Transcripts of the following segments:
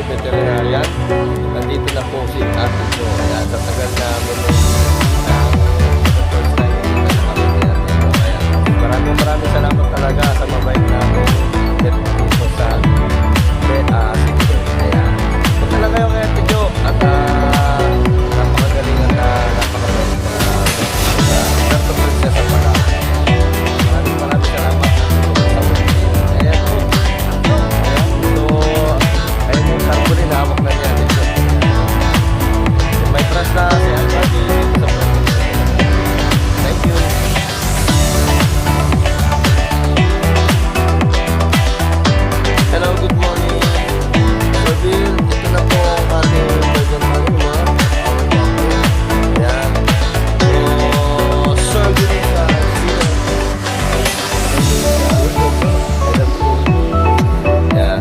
veterinarian. Nandito na po si Ate Jo. Ayan, tatagal namin first time na kami niya. Ayan, maraming salamat talaga sa mabait namin dito sa City. Ayan, punta lang kayo kay Ate Jo at napakagaling at napakabait na Puerto Princesa pala. Maraming salamat sa mundi. Ayan po. Ayan yung tarpaulin, hawak na niya. May trust na si Alvadi sa Puerto Princesa. Thank you. Hello, good morning. So Bill, ito na po ang ating Belgian Malinois. Ayan. So, Sir Bill is here. Yeah.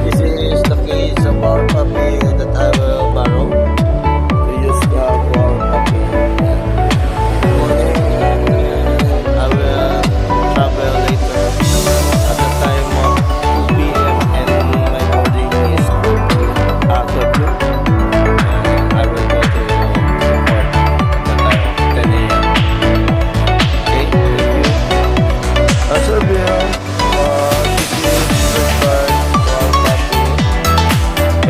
This is the case of our puppy that I will borrow to use for our puppy. Yeah. I will travel later at the time of 2 p.m. and my boarding is after 2. I will go to support at the time of 10 a.m. Okay, thank you. Sir Bill, this is the card to our puppy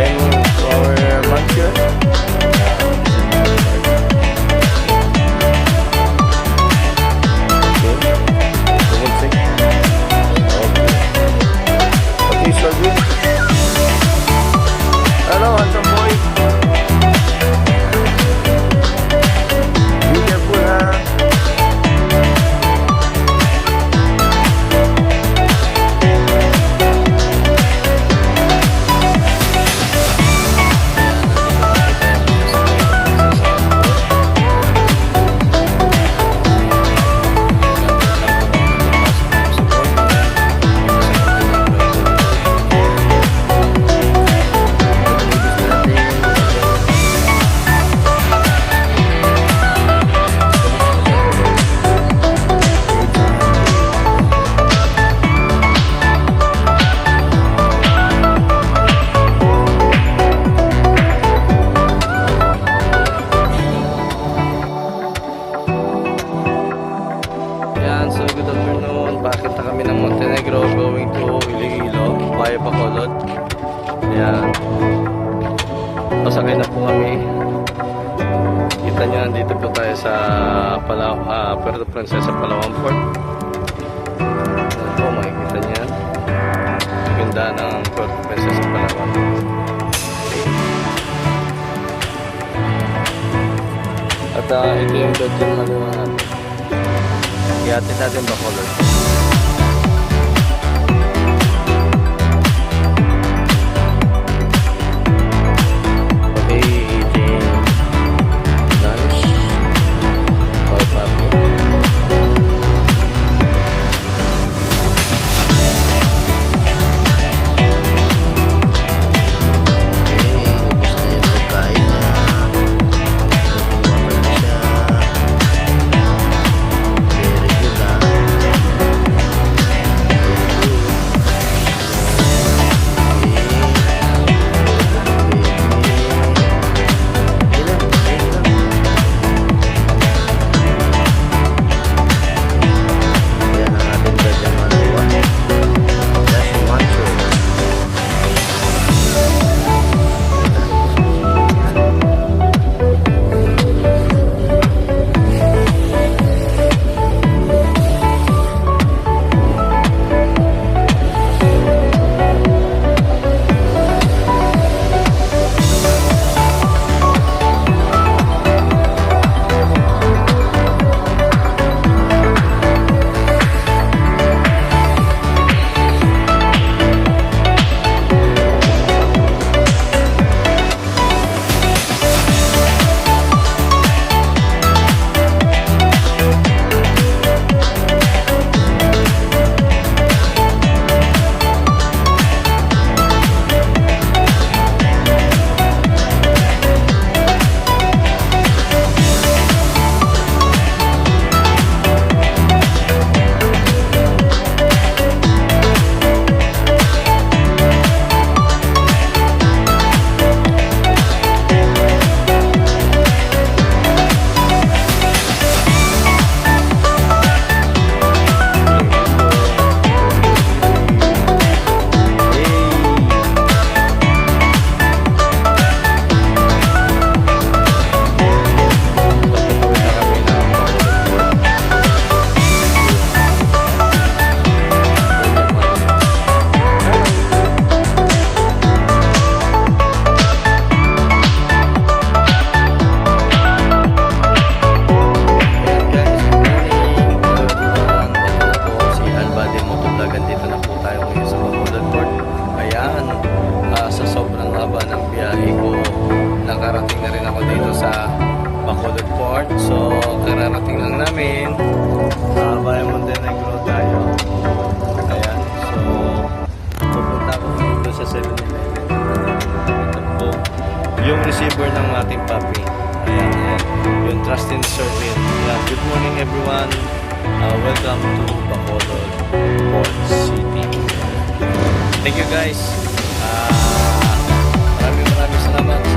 and to our mancure. Okay, Sir Bill. Hello, handsome boy. Be careful, ha? Yan, so good afternoon. Bakit na kami ng Montenegro going to Iloilo via Bacolod. Ayan. Pasakay na po kami. Kita nyo, nandito po tayo sa Puerto Princesa, Palawan Port. Ayan po, makikita nyo yan. Maganda ng Puerto Princesa, Palawan. Okay. At ito yung Belgian Malinois natin. Ihatid natin Bacolod. Okay, eating lunch. Our puppy. yung receiver ng ating papi. Ayan, ayan. Yung trust and service. Ayan. Good morning everyone. Welcome to Bacolod Port City. Thank you guys. Maraming salamat.